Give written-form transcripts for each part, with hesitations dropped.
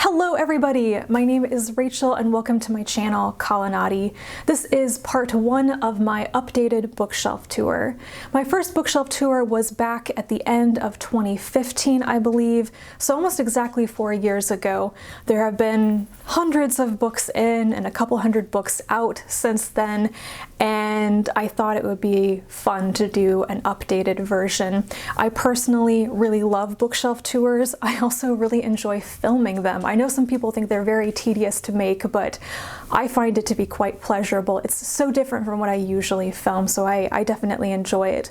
Hello everybody, my name is Rachel and welcome to my channel, Kalanati. This is part one of my updated bookshelf tour. My first bookshelf tour was back at the end of 2015, I believe, so almost exactly 4 years ago. There have been hundreds of books in and a couple hundred books out since then, and I thought it would be fun to do an updated version. I personally really love bookshelf tours. I also really enjoy filming them. I know some people think they're very tedious to make, but I find it to be quite pleasurable. It's so different from what I usually film, so I definitely enjoy it.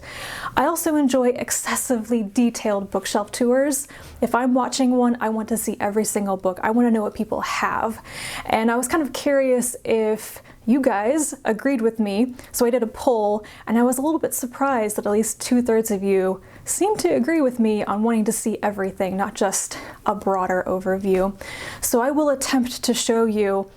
I also enjoy excessively detailed bookshelf tours. If I'm watching one, I want to see every single book. I want to know what people have. And I was kind of curious if you guys agreed with me, so I did a poll, and I was a little bit surprised that at least 2/3 of you seemed to agree with me on wanting to see everything, not just a broader overview. So I will attempt to show you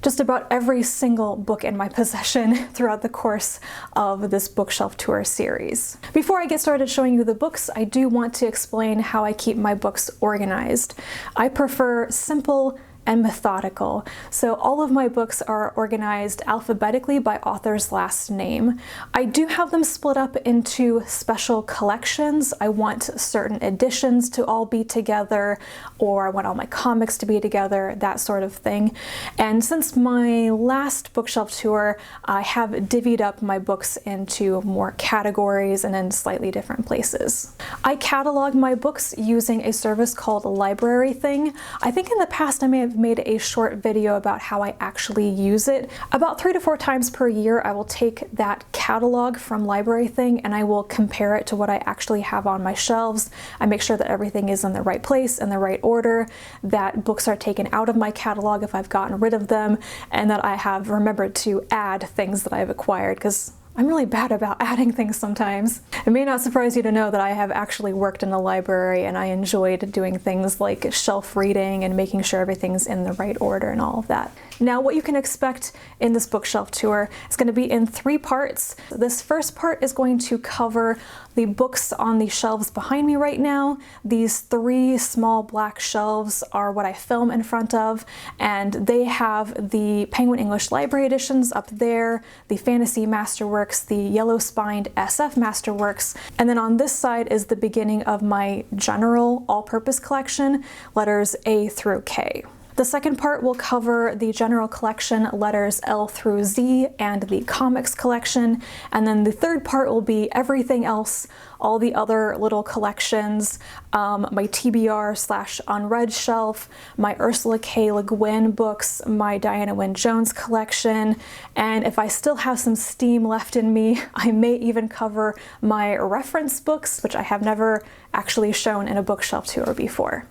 just about every single book in my possession throughout the course of this bookshelf tour series. Before I get started showing you the books, I do want to explain how I keep my books organized. I prefer simple and methodical. So all of my books are organized alphabetically by author's last name. I do have them split up into special collections. I want certain editions to all be together, or I want all my comics to be together, that sort of thing. And since my last bookshelf tour, I have divvied up my books into more categories and in slightly different places. I catalog my books using a service called Library Thing. I think in the past I may have made a short video about how I actually use it. About 3 to 4 times per year I will take that catalog from Library Thing and I will compare it to what I actually have on my shelves. I make sure that everything is in the right place, in the right order, that books are taken out of my catalog if I've gotten rid of them, and that I have remembered to add things that I've acquired, because I'm really bad about adding things sometimes. It may not surprise you to know that I have actually worked in a library and I enjoyed doing things like shelf reading and making sure everything's in the right order and all of that. Now, what you can expect in this bookshelf tour is going to be in 3 parts. This first part is going to cover the books on the shelves behind me right now. These 3 small black shelves are what I film in front of, and they have the Penguin English Library editions up there, the Fantasy Masterworks, the Yellow Spined SF Masterworks, and then on this side is the beginning of my general all-purpose collection, letters A through K. The second part will cover the general collection, letters L through Z, and the comics collection. And then the third part will be everything else, all the other little collections, my TBR/unread shelf, my Ursula K. Le Guin books, my Diana Wynne Jones collection, and if I still have some steam left in me, I may even cover my reference books, which I have never actually shown in a bookshelf tour before.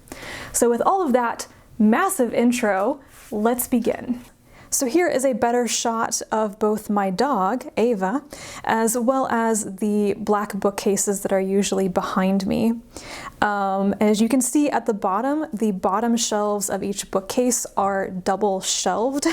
So with all of that massive intro, let's begin. So here is a better shot of both my dog, Ava, as well as the black bookcases that are usually behind me. As you can see at the bottom shelves of each bookcase are double shelved.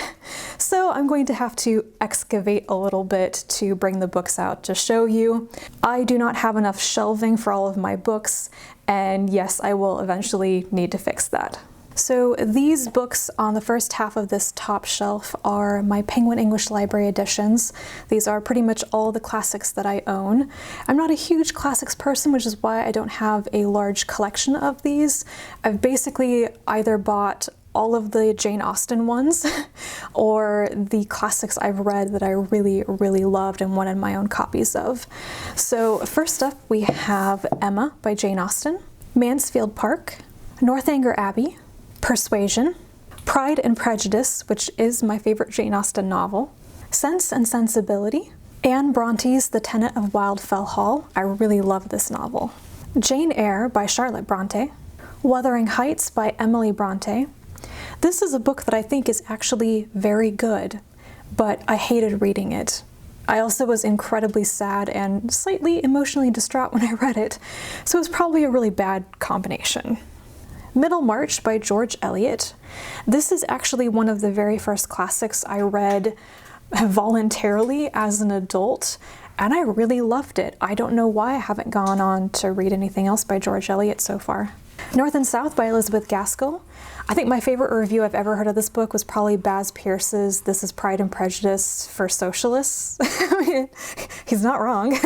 So I'm going to have to excavate a little bit to bring the books out to show you. I do not have enough shelving for all of my books, and yes, I will eventually need to fix that. So these books on the first half of this top shelf are my Penguin English Library editions. These are pretty much all the classics that I own. I'm not a huge classics person, which is why I don't have a large collection of these. I've basically either bought all of the Jane Austen ones or the classics I've read that I really, really loved and wanted my own copies of. So first up we have Emma by Jane Austen, Mansfield Park, Northanger Abbey, Persuasion, Pride and Prejudice, which is my favorite Jane Austen novel, Sense and Sensibility, Anne Bronte's The Tenant of Wildfell Hall. I really love this novel. Jane Eyre by Charlotte Bronte, Wuthering Heights by Emily Bronte. This is a book that I think is actually very good, but I hated reading it. I also was incredibly sad and slightly emotionally distraught when I read it, so it was probably a really bad combination. Middlemarch by George Eliot. This is actually one of the very first classics I read voluntarily as an adult, and I really loved it. I don't know why I haven't gone on to read anything else by George Eliot so far. North and South by Elizabeth Gaskell. I think my favorite review I've ever heard of this book was probably Baz Pierce's This is Pride and Prejudice for Socialists. I mean, he's not wrong.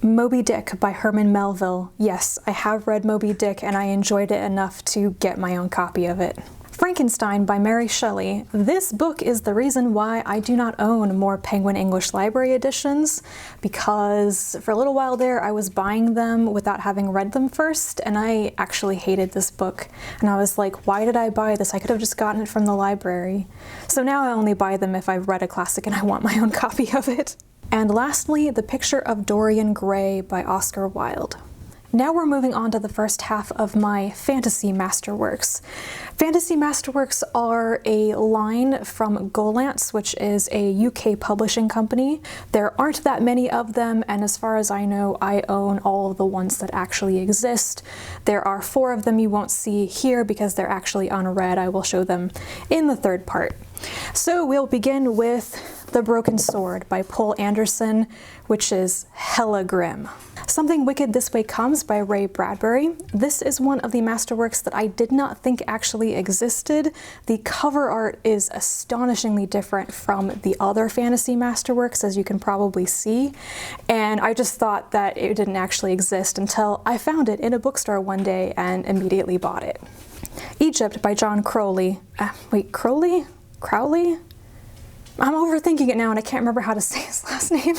Moby Dick by Herman Melville. Yes, I have read Moby Dick and I enjoyed it enough to get my own copy of it. Frankenstein by Mary Shelley. This book is the reason why I do not own more Penguin English Library editions, because for a little while there I was buying them without having read them first, and I actually hated this book. And I was like, why did I buy this? I could have just gotten it from the library. So now I only buy them if I've read a classic and I want my own copy of it. And lastly, The Picture of Dorian Gray by Oscar Wilde. Now we're moving on to the first half of my fantasy masterworks. Fantasy masterworks are a line from Gollancz, which is a UK publishing company. There aren't that many of them, and as far as I know, I own all of the ones that actually exist. There are 4 of them you won't see here because they're actually unread. I will show them in the third part. So we'll begin with The Broken Sword by Poul Anderson, which is hella grim. Something Wicked This Way Comes by Ray Bradbury. This is one of the masterworks that I did not think actually existed. The cover art is astonishingly different from the other fantasy masterworks, as you can probably see, and I just thought that it didn't actually exist until I found it in a bookstore one day and immediately bought it. Egypt by John Crowley. Crowley? I'm overthinking it now and I can't remember how to say his last name.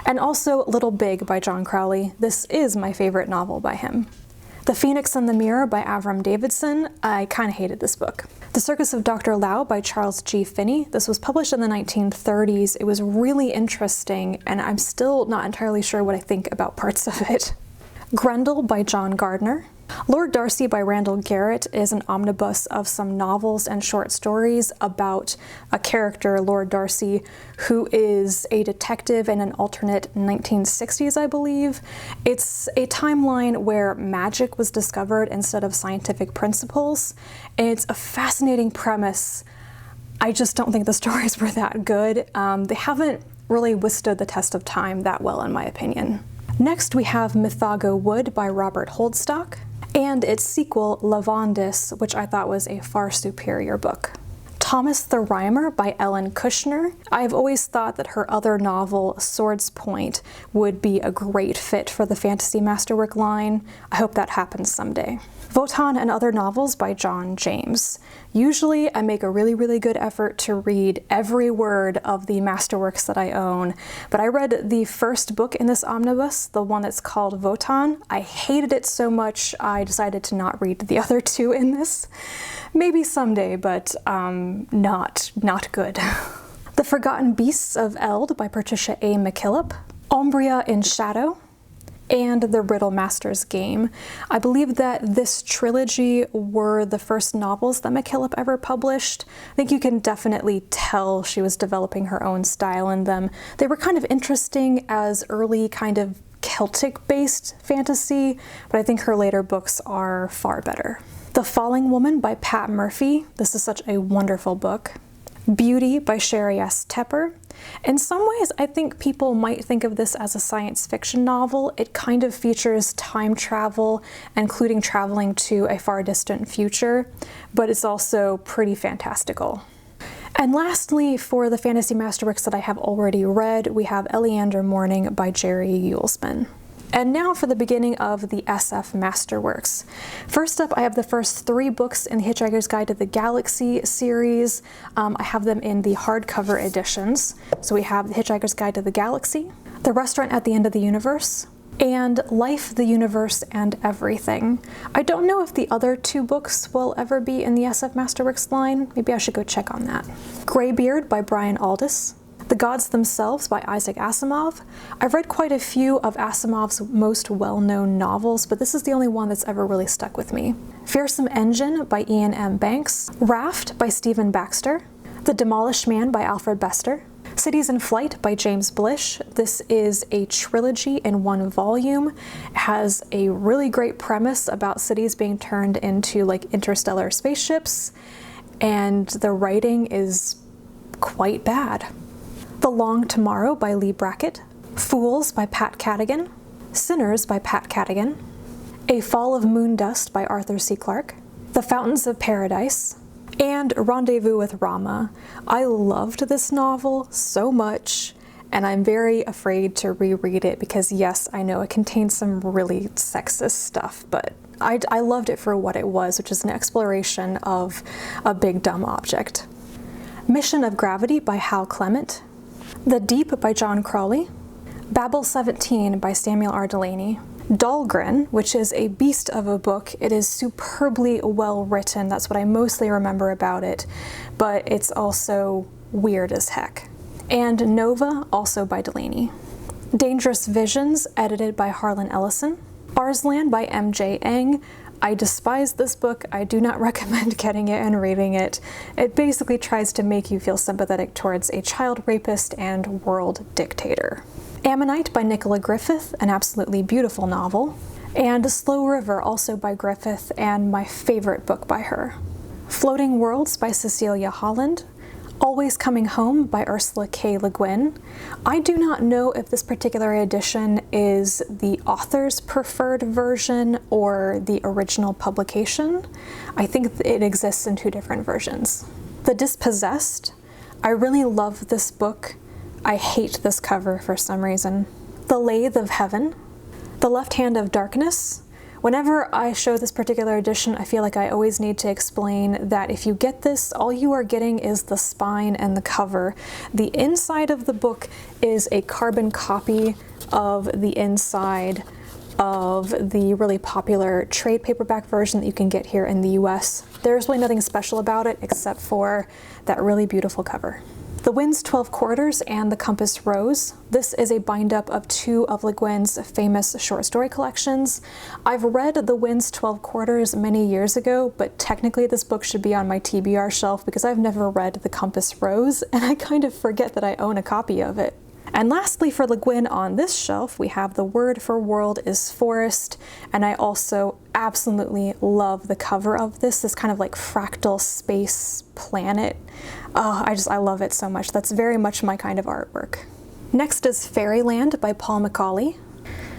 And also Little Big by John Crowley. This is my favorite novel by him. The Phoenix and the Mirror by Avram Davidson. I kind of hated this book. The Circus of Dr. Lao by Charles G. Finney. This was published in the 1930s. It was really interesting, and I'm still not entirely sure what I think about parts of it. Grendel by John Gardner. Lord Darcy by Randall Garrett is an omnibus of some novels and short stories about a character, Lord Darcy, who is a detective in an alternate 1960s, I believe. It's a timeline where magic was discovered instead of scientific principles. And it's a fascinating premise. I just don't think the stories were that good. They haven't really withstood the test of time that well, in my opinion. Next, we have Mythago Wood by Robert Holdstock, and its sequel, Lavandis, which I thought was a far superior book. Thomas the Rhymer by Ellen Kushner. I've always thought that her other novel, Sword's Point, would be a great fit for the fantasy masterwork line. I hope that happens someday. Wotan and Other Novels by John James. Usually I make a really good effort to read every word of the masterworks that I own, but I read the first book in this omnibus, the one that's called Wotan. I hated it so much I decided to not read the other 2 in this. Maybe someday, but not good. The Forgotten Beasts of Eld by Patricia A. McKillop. Umbria in Shadow, and The Riddle Master's Game. I believe that this trilogy were the first novels that McKillop ever published. I think you can definitely tell she was developing her own style in them. They were kind of interesting as early kind of Celtic-based fantasy, but I think her later books are far better. The Falling Woman by Pat Murphy. This is such a wonderful book. Beauty by Sherry S. Tepper. In some ways, I think people might think of this as a science fiction novel. It kind of features time travel, including traveling to a far distant future, but it's also pretty fantastical. And lastly, for the fantasy masterworks that I have already read, we have Eleander Morning by Jerry Uelsman. And now for the beginning of the SF Masterworks. First up, I have the first 3 books in the Hitchhiker's Guide to the Galaxy series. I have them in the hardcover editions. So we have the Hitchhiker's Guide to the Galaxy, The Restaurant at the End of the Universe, and Life, the Universe, and Everything. I don't know if the other 2 books will ever be in the SF Masterworks line. Maybe I should go check on that. Greybeard by Brian Aldiss. The Gods Themselves by Isaac Asimov. I've read quite a few of Asimov's most well-known novels, but this is the only one that's ever really stuck with me. Fearsome Engine by Ian M. Banks. Raft by Stephen Baxter. The Demolished Man by Alfred Bester. Cities in Flight by James Blish. This is a trilogy in 1 volume. It has a really great premise about cities being turned into like interstellar spaceships, and the writing is quite bad. The Long Tomorrow by Lee Brackett. Fools by Pat Cadigan. Sinners by Pat Cadigan. A Fall of Moon Dust by Arthur C. Clarke. The Fountains of Paradise, and Rendezvous with Rama. I loved this novel so much, and I'm very afraid to reread it because yes, I know it contains some really sexist stuff, but I loved it for what it was, which is an exploration of a big dumb object. Mission of Gravity by Hal Clement, The Deep by John Crawley, Babel 17 by Samuel R. Delany, Dahlgren, which is a beast of a book. It is superbly well written. That's what I mostly remember about it, but it's also weird as heck. And Nova, also by Delany. Dangerous Visions, edited by Harlan Ellison. Arslan by M.J. Eng. I despise this book. I do not recommend getting it and reading it. It basically tries to make you feel sympathetic towards a child rapist and world dictator. Ammonite by Nicola Griffith, an absolutely beautiful novel. And Slow River, also by Griffith, and my favorite book by her. Floating Worlds by Cecilia Holland. Always Coming Home by Ursula K. Le Guin. I do not know if this particular edition is the author's preferred version or the original publication. I think it exists in two different versions. The Dispossessed. I really love this book. I hate this cover for some reason. The Lathe of Heaven. The Left Hand of Darkness. Whenever I show this particular edition, I feel like I always need to explain that if you get this, all you are getting is the spine and the cover. The inside of the book is a carbon copy of the inside of the really popular trade paperback version that you can get here in the US. There's really nothing special about it except for that really beautiful cover. The Wind's 12 Quarters and The Compass Rose. This is a bind-up of two of Le Guin's famous short story collections. I've read The Wind's 12 Quarters many years ago, but technically this book should be on my TBR shelf because I've never read The Compass Rose, and I kind of forget that I own a copy of it. And lastly, for Le Guin on this shelf, we have The Word for World is Forest, and I also absolutely love the cover of this kind of like fractal space planet. Oh, I love it so much. That's very much my kind of artwork. Next is Fairyland by Paul Macaulay.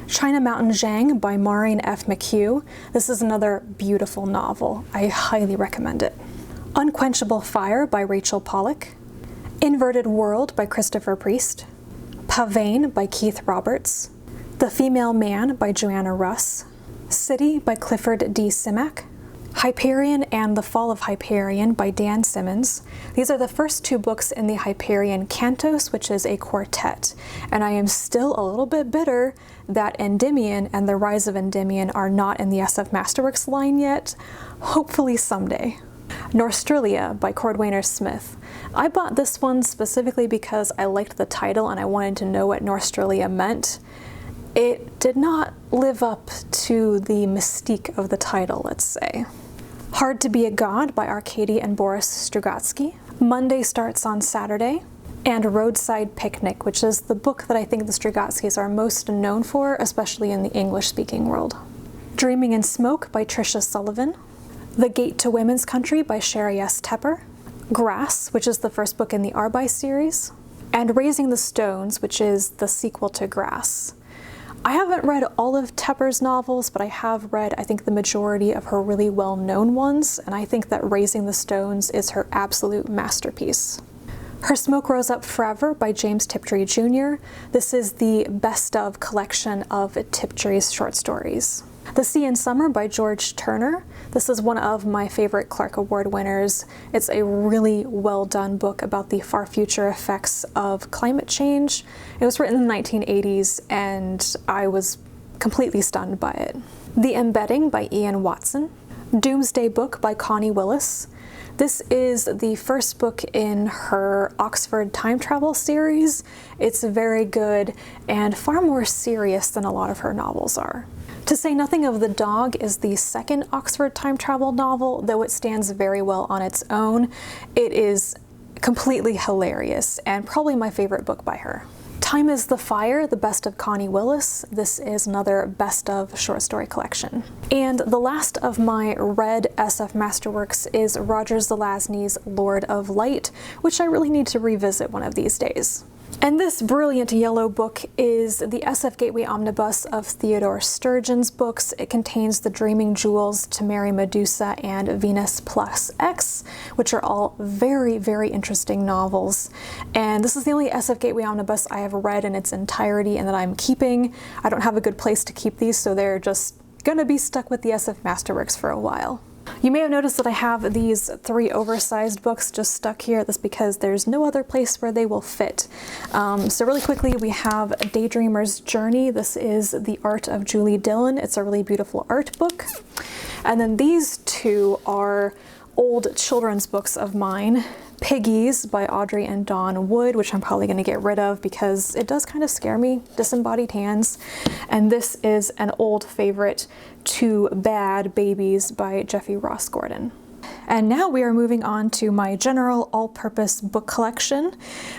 China Mountain Zhang by Maureen F. McHugh. This is another beautiful novel. I highly recommend it. Unquenchable Fire by Rachel Pollack. Inverted World by Christopher Priest. Pavane by Keith Roberts. The Female Man by Joanna Russ. City by Clifford D. Simak. Hyperion and the Fall of Hyperion by Dan Simmons. These are the first two books in the Hyperion Cantos, which is a quartet, and I am still a little bit bitter that Endymion and the Rise of Endymion are not in the SF Masterworks line yet. Hopefully someday. Norstrilia by Cordwainer Smith. I bought this one specifically because I liked the title and I wanted to know what Norstrilia meant. It did not live up to the mystique of the title, let's say. Hard to Be a God by Arkady and Boris Strugatsky. Monday Starts on Saturday. And Roadside Picnic, which is the book that I think the Strugatskys are most known for, especially in the English-speaking world. Dreaming in Smoke by Tricia Sullivan. The Gate to Women's Country by Sherry S. Tepper. Grass, which is the first book in the Arbai series. And Raising the Stones, which is the sequel to Grass. I haven't read all of Tepper's novels, but I have read, I think, the majority of her really well-known ones, and I think that Raising the Stones is her absolute masterpiece. Her Smoke Rose Up Forever by James Tiptree Jr. This is the best of collection of Tiptree's short stories. The Sea in Summer by George Turner. This is one of my favorite Clark Award winners. It's a really well done book about the far future effects of climate change. It was written in the 1980s and I was completely stunned by it. The Embedding by Ian Watson. Doomsday Book by Connie Willis. This is the first book in her Oxford time travel series. It's very good and far more serious than a lot of her novels are. To Say Nothing of the Dog is the second Oxford time travel novel, though it stands very well on its own. It is completely hilarious and probably my favorite book by her. Time is the Fire, the best of Connie Willis. This is another best of short story collection. And the last of my read SF Masterworks is Roger Zelazny's Lord of Light, which I really need to revisit one of these days. And this brilliant yellow book is the SF Gateway Omnibus of Theodore Sturgeon's books. It contains The Dreaming Jewels, To Marry Medusa, and Venus Plus X, which are all very, very interesting novels. And this is the only SF Gateway Omnibus I have read in its entirety and that I'm keeping. I don't have a good place to keep these, so they're just gonna be stuck with the SF Masterworks for a while. You may have noticed that I have these 3 oversized books just stuck here. That's because there's no other place where they will fit. So really quickly, we have Daydreamer's Journey. This is The Art of Julie Dillon. It's a really beautiful art book. And then these 2 are old children's books of mine. Piggies by Audrey and Dawn Wood, which I'm probably going to get rid of because it does kind of scare me, Disembodied Hands. And this is an old favorite, Two Bad Babies by Jeffy Ross Gordon. And now we are moving on to my general all-purpose book collection,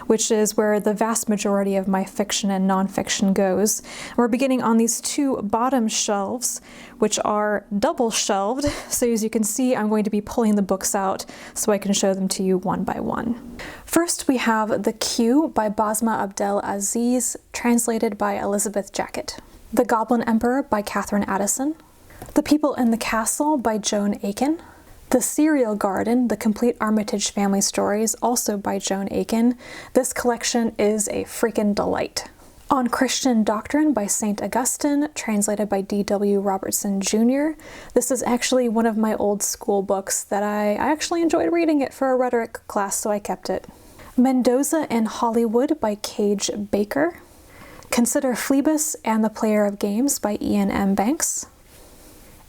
which is where the vast majority of my fiction and nonfiction goes. We're beginning on these 2 bottom shelves, which are double shelved. So as you can see, I'm going to be pulling the books out so I can show them to you one by one. First, we have The Queue by Basma Abdel Aziz, translated by Elizabeth Jacket. The Goblin Emperor by Catherine Addison. The People in the Castle by Joan Aiken. The Cereal Garden, The Complete Armitage Family Stories, also by Joan Aiken. This collection is a freaking delight. On Christian Doctrine by St. Augustine, translated by D.W. Robertson Jr. This is actually one of my old school books that I actually enjoyed reading it for a rhetoric class, so I kept it. Mendoza in Hollywood by Cage Baker. Consider Phlebas and the Player of Games by Ian M. Banks.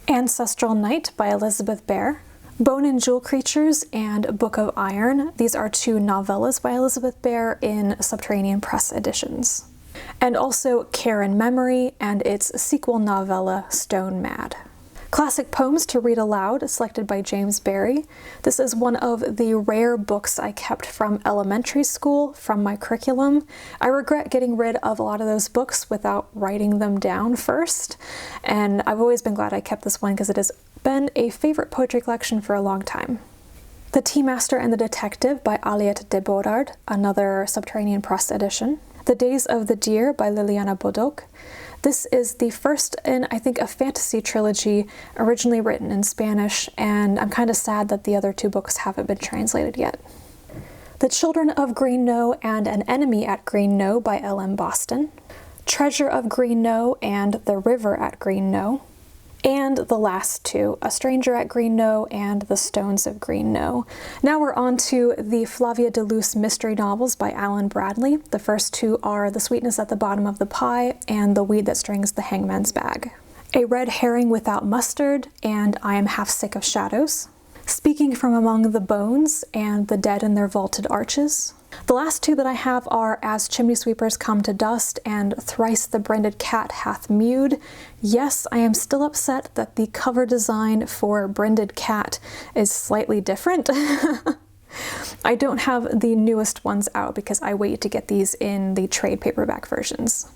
Ancestral Night by Elizabeth Bear. Bone and Jewel Creatures and Book of Iron. These are 2 novellas by Elizabeth Bear in Subterranean Press editions. And also Care and Memory and its sequel novella, Stone Mad. Classic Poems to Read Aloud, selected by James Barry. This is one of the rare books I kept from elementary school, from my curriculum. I regret getting rid of a lot of those books without writing them down first, and I've always been glad I kept this one because it has been a favorite poetry collection for a long time. The Tea Master and the Detective by Aliette de Bodard, another Subterranean Press edition. The Days of the Deer by Liliana Bodoc. This is the first in, I think, a fantasy trilogy originally written in Spanish, and I'm kind of sad that the other 2 books haven't been translated yet. The Children of Green Knowe and An Enemy at Green Knowe by L.M. Boston. Treasure of Green Knowe and The River at Green Knowe. And the last 2, A Stranger at Green Knowe and The Stones of Green Knowe. Now we're on to the Flavia de Luce mystery novels by Alan Bradley. The first 2 are The Sweetness at the Bottom of the Pie and The Weed That Strings the Hangman's Bag. A Red Herring Without Mustard and I Am Half Sick of Shadows. Speaking from Among the Bones and The Dead in Their Vaulted Arches. The last 2 that I have are As Chimney Sweepers Come to Dust and Thrice the Branded Cat Hath Mewed. Yes, I am still upset that the cover design for Branded Cat is slightly different. I don't have the newest ones out because I wait to get these in the trade paperback versions.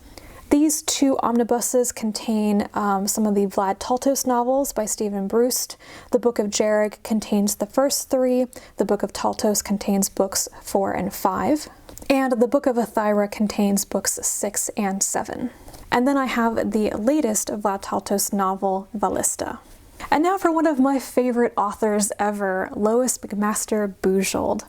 These 2 omnibuses contain some of the Vlad Taltos novels by Stephen Brust. The Book of Jerrig contains the first 3. The Book of Taltos contains books 4 and 5. And the Book of Athyra contains books 6 and 7. And then I have the latest Vlad Taltos novel, Valista. And now for one of my favorite authors ever, Lois McMaster Bujold.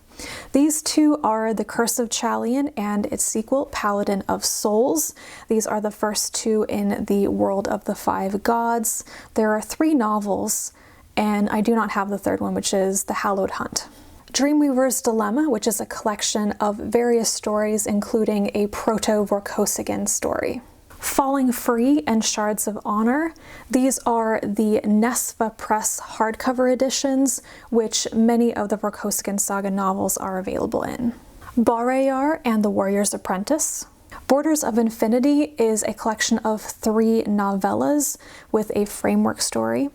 These 2 are The Curse of Chalion and its sequel, Paladin of Souls. These are the first 2 in the World of the Five Gods. There are 3 novels, and I do not have the 3rd one, which is The Hallowed Hunt. Dreamweaver's Dilemma, which is a collection of various stories, including a proto-Vorkosigan story. Falling Free and Shards of Honor. These are the Nesva Press hardcover editions, which many of the Vorkosigan Saga novels are available in. Barayar and the Warrior's Apprentice. Borders of Infinity is a collection of 3 novellas with a framework story.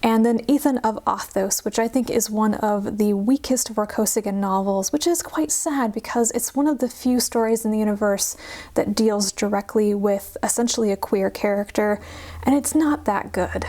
And then Ethan of Othos, which I think is one of the weakest Vorkosigan novels, which is quite sad because it's one of the few stories in the universe that deals directly with essentially a queer character, and it's not that good.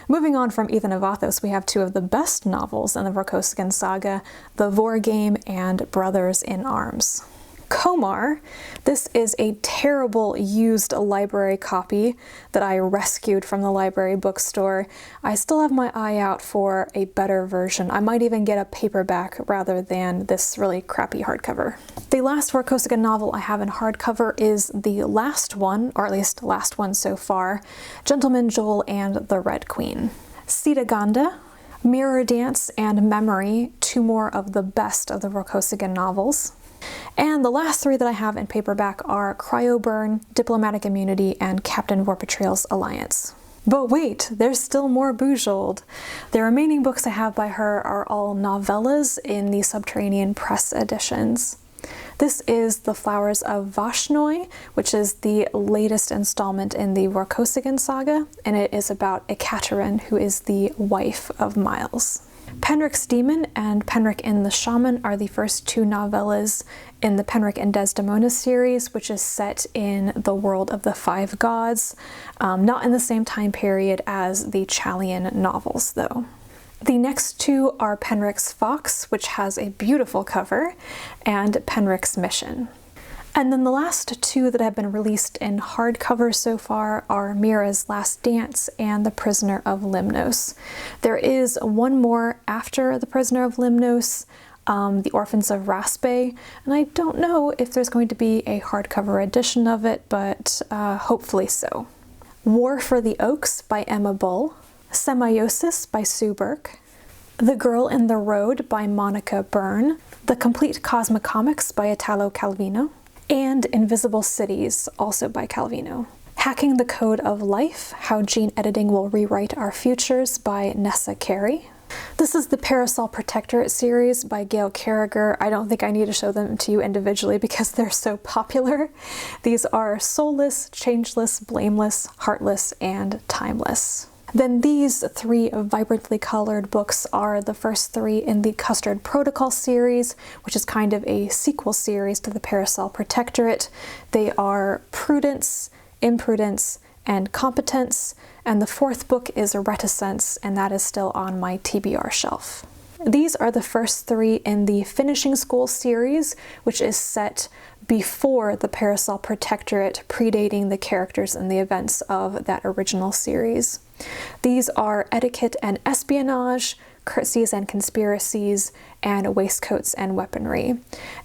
Moving on from Ethan of Othos, we have 2 of the best novels in the Vorkosigan Saga, The Vorgame and Brothers in Arms. Komar. This is a terrible used library copy that I rescued from the library bookstore. I still have my eye out for a better version. I might even get a paperback rather than this really crappy hardcover. The last Warkosika novel I have in hardcover is the last one, or at least last one so far, Gentleman Joel and the Red Queen. Sita Ganda, Mirror Dance, and Memory, two more of the best of the Warkosika novels. And the last three that I have in paperback are Cryoburn, Diplomatic Immunity, and Captain Vorpatrail's Alliance. But wait, there's still more Bujold. The remaining books I have by her are all novellas in the Subterranean Press editions. This is The Flowers of Vashnoi, which is the latest installment in the Vorkosigan saga, and it is about Ekaterin, who is the wife of Miles. Penric's Demon and Penric and the Shaman are the first two novellas in the Penric and Desdemona series, which is set in the world of the Five Gods, not in the same time period as the Chalian novels, though. The next two are Penric's Fox, which has a beautiful cover, and Penric's Mission. And then the last two that have been released in hardcover so far are Mira's Last Dance and The Prisoner of Limnos. There is one more after The Prisoner of Limnos, The Orphans of Raspe, and I don't know if there's going to be a hardcover edition of it, but hopefully so. War for the Oaks by Emma Bull, Semiosis by Sue Burke, The Girl in the Road by Monica Byrne, The Complete Cosmocomics by Italo Calvino, and Invisible Cities, also by Calvino. Hacking the Code of Life, How Gene Editing Will Rewrite Our Futures by Nessa Carey. This is the Parasol Protectorate series by Gail Carriger. I don't think I need to show them to you individually because they're so popular. These are Soulless, Changeless, Blameless, Heartless, and Timeless. Then these three vibrantly colored books are the first three in the Custard Protocol series, which is kind of a sequel series to the Parasol Protectorate. They are Prudence, Imprudence, and Competence, and the fourth book is Reticence, and that is still on my TBR shelf. These are the first three in the Finishing School series, which is set before the Parasol Protectorate, predating the characters and the events of that original series. These are Etiquette and Espionage, Curtsies and Conspiracies, and Waistcoats and Weaponry.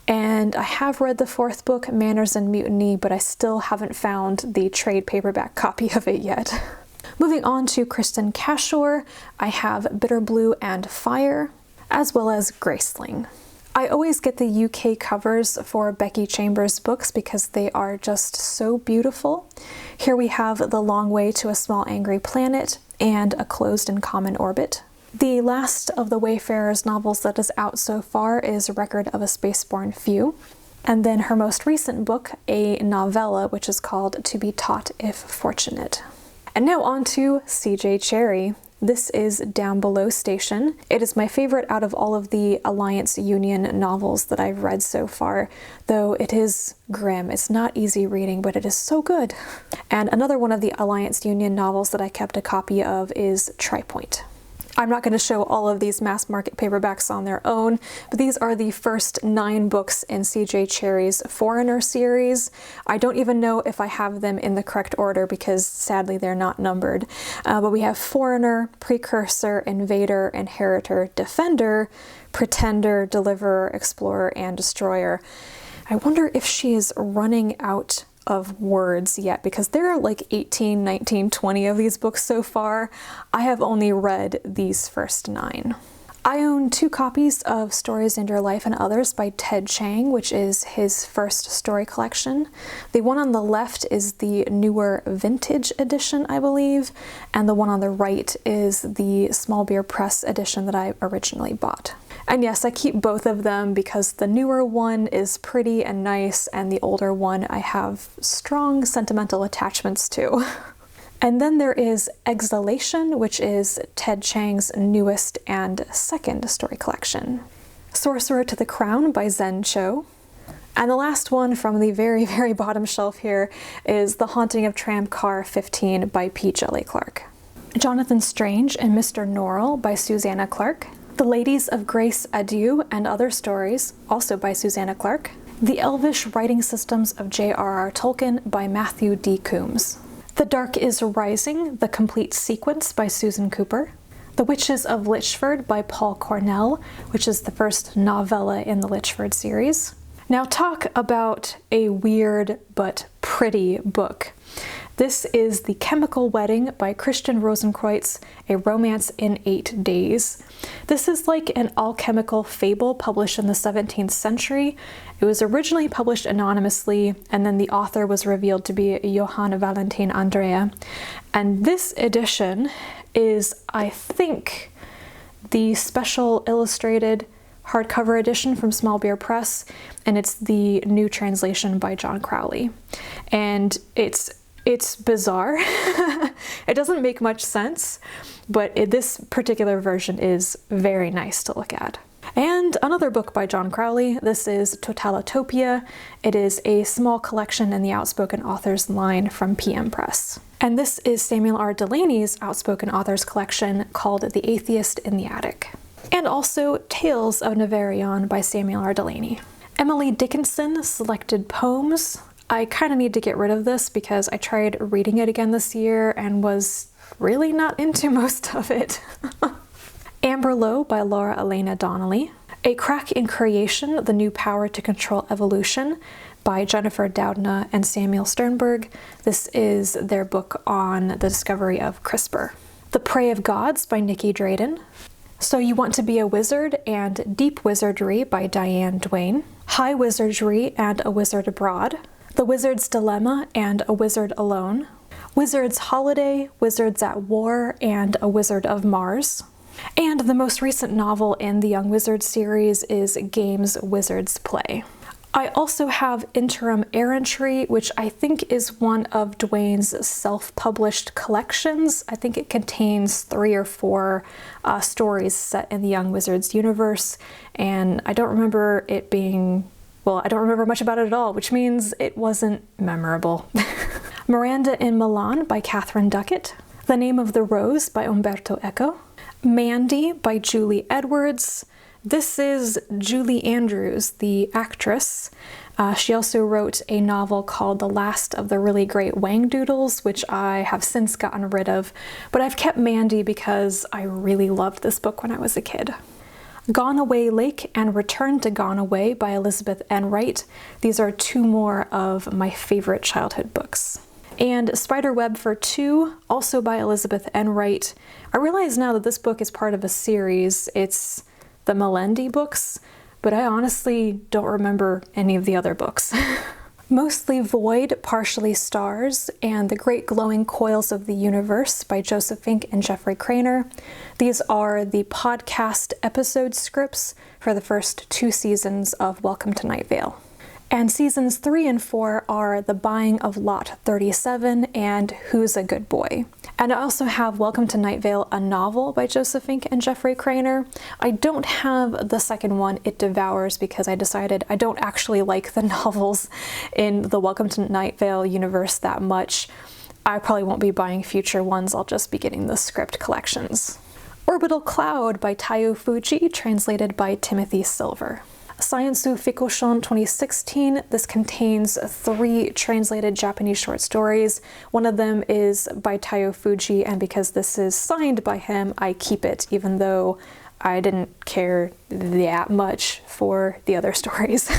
And I have read the fourth book, Manners and Mutiny, but I still haven't found the trade paperback copy of it yet. Moving on to Kristen Cashore, I have Bitter Blue and Fire, as well as Graceling. I always get the UK covers for Becky Chambers books because they are just so beautiful. Here we have The Long Way to a Small Angry Planet and A Closed and Common Orbit. The last of the Wayfarers novels that is out so far is Record of a Spaceborne Few. And then her most recent book, a novella, which is called To Be Taught If Fortunate. And now on to C.J. Cherryh. This is Down Below Station. It is my favorite out of all of the Alliance Union novels that I've read so far, though it is grim. It's not easy reading, but it is so good. And another one of the Alliance Union novels that I kept a copy of is Tripoint. I'm not going to show all of these mass market paperbacks on their own, but these are the first 9 books in C.J. Cherryh's Foreigner series. I don't even know if I have them in the correct order because sadly they're not numbered. But we have Foreigner, Precursor, Invader, Inheritor, Defender, Pretender, Deliverer, Explorer, and Destroyer. I wonder if she is running out of words yet, because there are like 18, 19, 20 of these books so far. I have only read these first 9. I own 2 copies of Stories in Your Life and Others by Ted Chiang, which is his first story collection. The one on the left is the newer vintage edition, I believe, and the one on the right is the Small Beer Press edition that I originally bought. And yes, I keep both of them because the newer one is pretty and nice, and the older one I have strong sentimental attachments to. And then there is Exhalation, which is Ted Chiang's newest and second story collection. Sorcerer to the Crown by Zen Cho. And the last one from the very, very bottom shelf here is The Haunting of Tram Car 15 by P. Djeli Clark. Jonathan Strange and Mr. Norrell by Susanna Clark. The Ladies of Grace Adieu and Other Stories, also by Susanna Clark. The Elvish Writing Systems of J.R.R. Tolkien by Matthew D. Coombs. The Dark is Rising, The Complete Sequence by Susan Cooper. The Witches of Lichford by Paul Cornell, which is the first novella in the Lichford series. Now talk about a weird but pretty book. This is The Chemical Wedding by Christian Rosenkreutz, a romance in 8 days. This is like an alchemical fable published in the 17th century. It was originally published anonymously, and then the author was revealed to be Johann Valentin Andrea. And this edition is, I think, the special illustrated hardcover edition from Small Beer Press, and it's the new translation by John Crowley. And it's bizarre. It doesn't make much sense, but this particular version is very nice to look at. And another book by John Crowley. This is Totalitopia. It is a small collection in the Outspoken Authors line from PM Press. And this is Samuel R. Delany's Outspoken Authors collection called The Atheist in the Attic. And also Tales of Navarion by Samuel R. Delany. Emily Dickinson Selected Poems. I kind of need to get rid of this because I tried reading it again this year and was really not into most of it. Amber Low by Laura Elena Donnelly. A Crack in Creation, The New Power to Control Evolution by Jennifer Doudna and Samuel Sternberg. This is their book on the discovery of CRISPR. The Prey of Gods by Nikki Drayden. So You Want to Be a Wizard and Deep Wizardry by Diane Duane. High Wizardry and A Wizard Abroad. The Wizard's Dilemma and A Wizard Alone. Wizard's Holiday, Wizards at War, and A Wizard of Mars. And the most recent novel in the Young Wizards series is Games Wizards Play. I also have Interim Errantry, which I think is one of Duane's self-published collections. I think it contains 3 or 4 stories set in the Young Wizards universe, and I don't remember it being... Well, I don't remember much about it at all, which means it wasn't memorable. Miranda in Milan by Catherine Duckett. The Name of the Rose by Umberto Eco. Mandy by Julie Edwards. This is Julie Andrews, the actress. She also wrote a novel called The Last of the Really Great Wang Doodles, which I have since gotten rid of, but I've kept Mandy because I really loved this book when I was a kid. Gone Away Lake and Return to Gone Away by Elizabeth Enright. These are 2 more of my favorite childhood books. And Spiderweb for 2, also by Elizabeth Enright. I realize now that this book is part of a series. It's the Melendi books, but I honestly don't remember any of the other books. Mostly Void, Partially Stars, and The Great Glowing Coils of the Universe by Joseph Fink and Jeffrey Craner. These are the podcast episode scripts for the first 2 seasons of Welcome to Night Vale. And seasons 3 and 4 are The Buying of Lot 37 and Who's a Good Boy. And I also have Welcome to Night Vale, a novel by Joseph Fink and Jeffrey Craner. I don't have the second one, It Devours, because I decided I don't actually like the novels in the Welcome to Night Vale universe that much. I probably won't be buying future ones, I'll just be getting the script collections. Orbital Cloud by Taiyo Fuji, translated by Timothy Silver. Sciencesu Fikoshon 2016. This contains 3 translated Japanese short stories. One of them is by Taiyo Fuji, and because this is signed by him, I keep it, even though I didn't care that much for the other stories.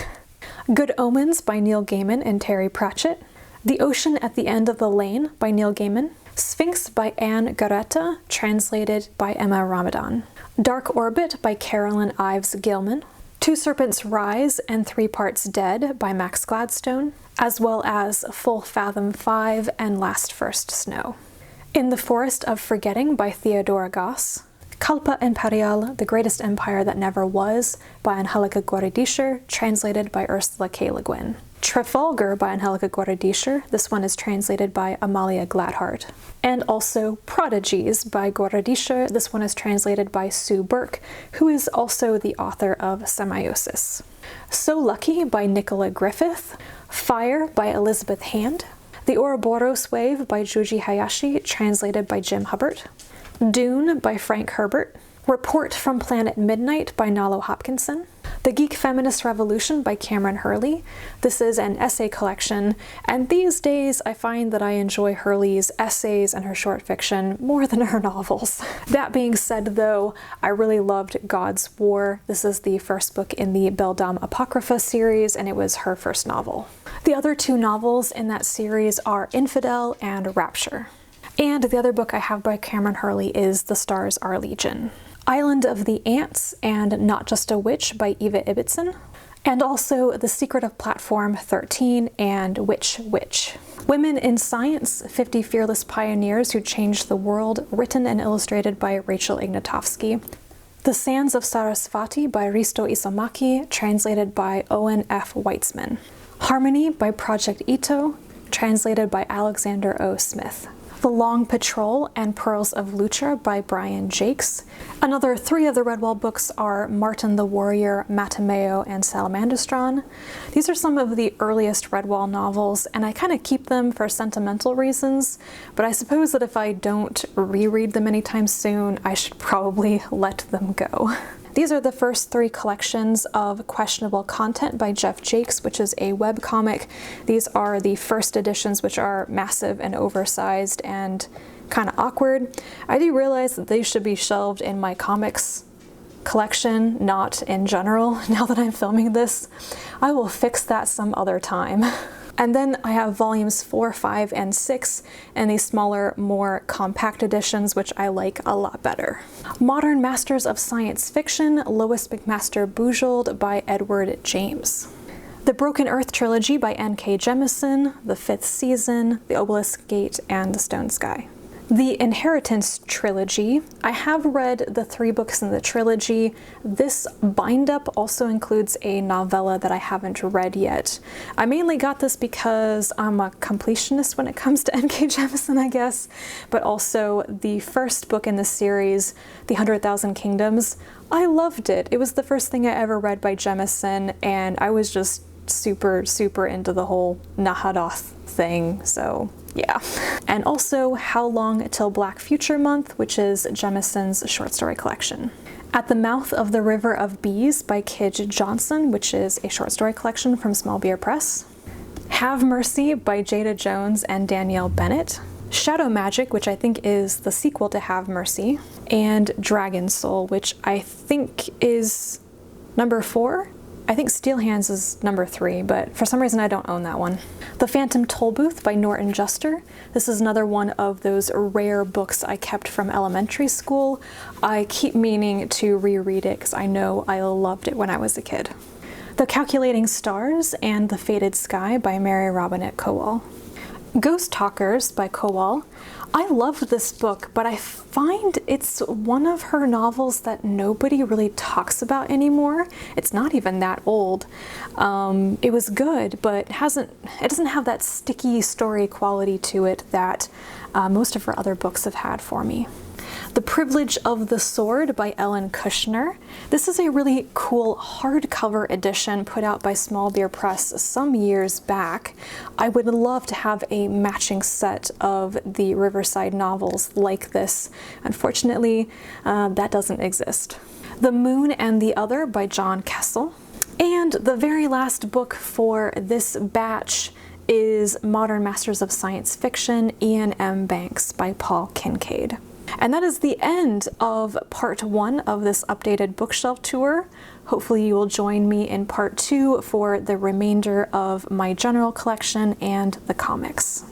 Good Omens by Neil Gaiman and Terry Pratchett. The Ocean at the End of the Lane by Neil Gaiman. Sphinx by Anne Garretta, translated by Emma Ramadan. Dark Orbit by Carolyn Ives Gilman. Two Serpents Rise and 3 Parts Dead by Max Gladstone, as well as Full Fathom 5 and Last First Snow. In the Forest of Forgetting by Theodora Goss. Kalpa Imperial, The Greatest Empire That Never Was by Angelica Guaridischer, translated by Ursula K. Le Guin. Trafalgar by Angelica Guaridischer. This one is translated by Amalia Gladhart. And also Prodigies by Guaridischer. This one is translated by Sue Burke, who is also the author of Semiosis. So Lucky by Nicola Griffith. Fire by Elizabeth Hand. The Ouroboros Wave by Juji Hayashi, translated by Jim Hubbard. Dune by Frank Herbert. Report from Planet Midnight by Nalo Hopkinson. The Geek Feminist Revolution by Kameron Hurley. This is an essay collection, and these days I find that I enjoy Hurley's essays and her short fiction more than her novels. That being said though, I really loved God's War. This is the first book in the Beldam Apocrypha series, and it was her first novel. The other two novels in that series are Infidel and Rapture. And the other book I have by Kameron Hurley is The Stars Are Legion. Island of the Ants and Not Just a Witch by Eva Ibbotson, and also The Secret of Platform 13 and Witch Witch. Women in Science, 50 Fearless Pioneers Who Changed the World, written and illustrated by Rachel Ignatowski. The Sands of Sarasvati by Risto Isomaki, translated by Owen F. Weitzman. Harmony by Project Ito, translated by Alexander O. Smith. The Long Patrol and Pearls of Lucha by Brian Jakes. Another three of the Redwall books are Martin the Warrior, Matameo, and Salamandastron. These are some of the earliest Redwall novels, and I kind of keep them for sentimental reasons, but I suppose that if I don't reread them anytime soon, I should probably let them go. These are the first three collections of Questionable Content by Jeff Jakes, which is a webcomic. These are the first editions, which are massive and oversized and kind of awkward. I do realize that they should be shelved in my comics collection, not in general, now that I'm filming this. I will fix that some other time. And then I have volumes 4, 5, and 6 and these smaller, more compact editions, which I like a lot better. Modern Masters of Science Fiction, Lois McMaster Bujold by Edward James. The Broken Earth Trilogy by N.K. Jemisin, The Fifth Season, The Obelisk Gate, and The Stone Sky. The Inheritance Trilogy. I have read the 3 books in the trilogy. This bind-up also includes a novella that I haven't read yet. I mainly got this because I'm a completionist when it comes to N.K. Jemisin, I guess, but also the first book in the series, The 100,000 Kingdoms, I loved it. It was the first thing I ever read by Jemisin, and I was just super into the whole Nahadoth thing, so yeah. And also How Long Till Black Future Month, which is Jemisin's short story collection. At the Mouth of the River of Bees by Kij Johnson, which is a short story collection from Small Beer Press. Have Mercy by Jada Jones and Danielle Bennett. Shadow Magic, which I think is the sequel to Have Mercy. And Dragon Soul, which I think is number 4. I think Steel Hands is number 3, but for some reason I don't own that one. The Phantom Tollbooth by Norton Juster. This is another one of those rare books I kept from elementary school. I keep meaning to reread it because I know I loved it when I was a kid. The Calculating Stars and The Faded Sky by Mary Robinette Kowal. Ghost Talkers by Kowal. I loved this book, but I find it's one of her novels that nobody really talks about anymore. It's not even that old. It was good, but it doesn't have that sticky story quality to it that most of her other books have had for me. The Privilege of the Sword by Ellen Kushner. This is a really cool hardcover edition put out by Small Beer Press some years back. I would love to have a matching set of the Riverside novels like this. Unfortunately, that doesn't exist. The Moon and the Other by John Kessel. And the very last book for this batch is Modern Masters of Science Fiction, Ian M. Banks by Paul Kincaid. And that is the end of part 1 of this updated bookshelf tour. Hopefully you will join me in part 2 for the remainder of my general collection and the comics.